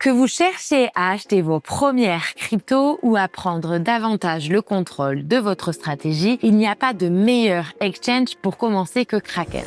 Que vous cherchez à acheter vos premières cryptos ou à prendre davantage le contrôle de votre stratégie, il n'y a pas de meilleur exchange pour commencer que Kraken.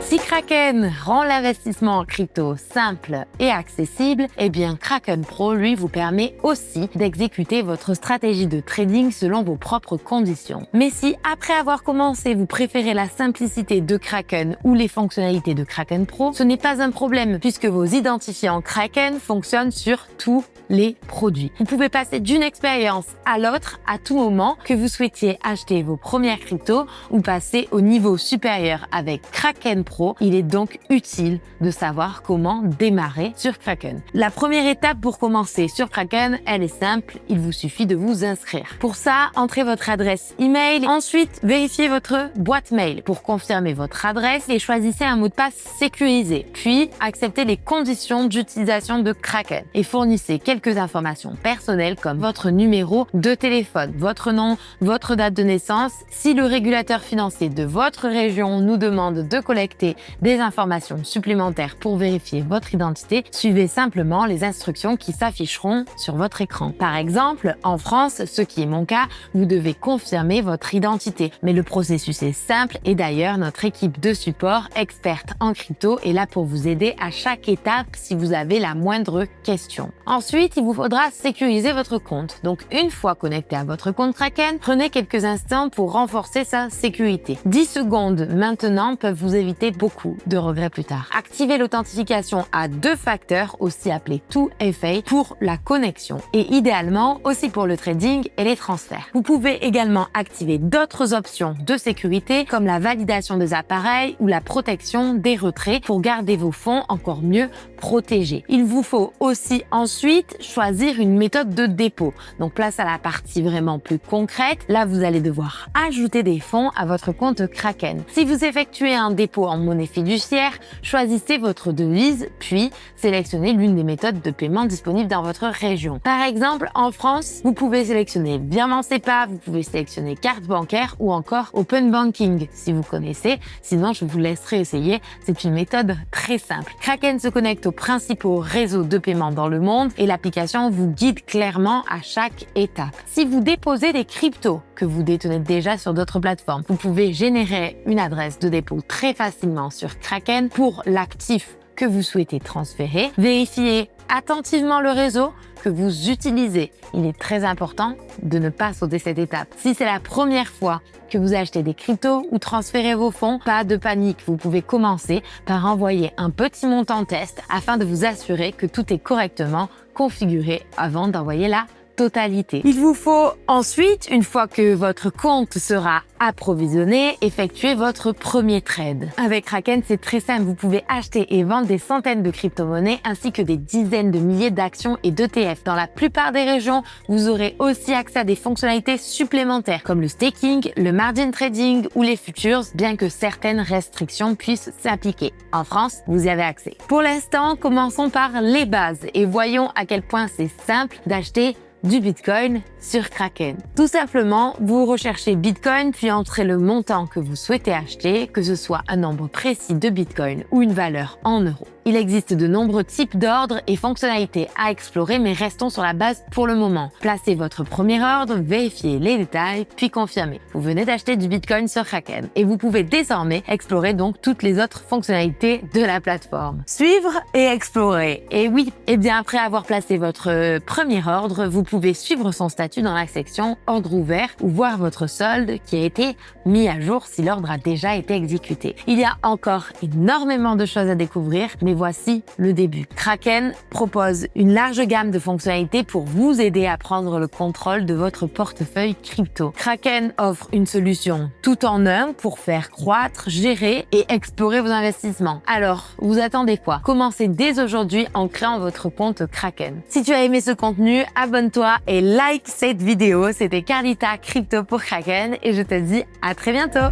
Si Kraken rend l'investissement en crypto simple et accessible, eh bien Kraken Pro, lui, vous permet aussi d'exécuter votre stratégie de trading selon vos propres conditions. Mais si, après avoir commencé, vous préférez la simplicité de Kraken ou les fonctionnalités de Kraken Pro, ce n'est pas un problème puisque vos identifiants Kraken fonctionnent sur tous les produits. Vous pouvez passer d'une expérience à l'autre à tout moment, que vous souhaitiez acheter vos premières cryptos ou passer au niveau supérieur avec Kraken Pro. Il est donc utile de savoir comment démarrer sur Kraken. La première étape pour commencer sur Kraken, elle est simple, il vous suffit de vous inscrire. Pour ça, entrez votre adresse email, ensuite vérifiez votre boîte mail pour confirmer votre adresse et choisissez un mot de passe sécurisé. Puis, acceptez les conditions d'utilisation de Kraken et fournissez quelques informations personnelles comme votre numéro de téléphone, votre nom, votre date de naissance. Si le régulateur financier de votre région nous demande de collecter des informations supplémentaires pour vérifier votre identité, suivez simplement les instructions qui s'afficheront sur votre écran. Par exemple, en France, ce qui est mon cas, vous devez confirmer votre identité. Mais le processus est simple et d'ailleurs, notre équipe de support experte en crypto est là pour vous aider à chaque étape si vous avez la moindre question. Ensuite, il vous faudra sécuriser votre compte. Donc, une fois connecté à votre compte Kraken, prenez quelques instants pour renforcer sa sécurité. 10 secondes maintenant peuvent vous éviter beaucoup de regrets plus tard. Activez l'authentification à 2 facteurs, aussi appelée 2FA, pour la connexion et idéalement aussi pour le trading et les transferts. Vous pouvez également activer d'autres options de sécurité comme la validation des appareils ou la protection des retraits pour garder vos fonds encore mieux protégés. Il vous faut aussi ensuite choisir une méthode de dépôt. Donc place à la partie vraiment plus concrète. Là, vous allez devoir ajouter des fonds à votre compte Kraken. Si vous effectuez un dépôt en monnaie fiduciaire, choisissez votre devise, puis sélectionnez l'une des méthodes de paiement disponibles dans votre région. Par exemple, en France, vous pouvez sélectionner virement SEPA, vous pouvez sélectionner carte bancaire ou encore Open Banking si vous connaissez. Sinon, je vous laisserai essayer. C'est une méthode très simple. Kraken se connecte aux principaux réseaux de paiement dans le monde et l'application vous guide clairement à chaque étape. Si vous déposez des cryptos que vous détenez déjà sur d'autres plateformes, vous pouvez générer une adresse de dépôt très facilement sur Kraken pour l'actif que vous souhaitez transférer. Vérifiez attentivement le réseau que vous utilisez. Il est très important de ne pas sauter cette étape. Si c'est la première fois que vous achetez des cryptos ou transférez vos fonds, pas de panique. Vous pouvez commencer par envoyer un petit montant test afin de vous assurer que tout est correctement configuré avant d'envoyer la totalité. Il vous faut ensuite, une fois que votre compte sera approvisionné, effectuer votre premier trade. Avec Kraken, c'est très simple. Vous pouvez acheter et vendre des centaines de crypto-monnaies ainsi que des dizaines de milliers d'actions et d'ETF. Dans la plupart des régions, vous aurez aussi accès à des fonctionnalités supplémentaires comme le staking, le margin trading ou les futures, bien que certaines restrictions puissent s'appliquer. En France, vous y avez accès. Pour l'instant, commençons par les bases et voyons à quel point c'est simple d'acheter du Bitcoin sur Kraken. Tout simplement, vous recherchez Bitcoin puis entrez le montant que vous souhaitez acheter, que ce soit un nombre précis de Bitcoin ou une valeur en euros. Il existe de nombreux types d'ordres et fonctionnalités à explorer, mais restons sur la base pour le moment. Placez votre premier ordre, vérifiez les détails, puis confirmez. Vous venez d'acheter du Bitcoin sur Kraken et vous pouvez désormais explorer donc toutes les autres fonctionnalités de la plateforme. Suivre et explorer. Et oui, et bien après avoir placé votre premier ordre, vous pouvez suivre son statut dans la section ordre ouvert ou voir votre solde qui a été mis à jour si l'ordre a déjà été exécuté. Il y a encore énormément de choses à découvrir, mais voici le début. Kraken propose une large gamme de fonctionnalités pour vous aider à prendre le contrôle de votre portefeuille crypto. Kraken offre une solution tout en un pour faire croître, gérer et explorer vos investissements. Alors, vous attendez quoi? Commencez dès aujourd'hui en créant votre compte Kraken. Si tu as aimé ce contenu, abonne-toi et like cette vidéo. C'était Carlita Crypto pour Kraken et je te dis à très bientôt.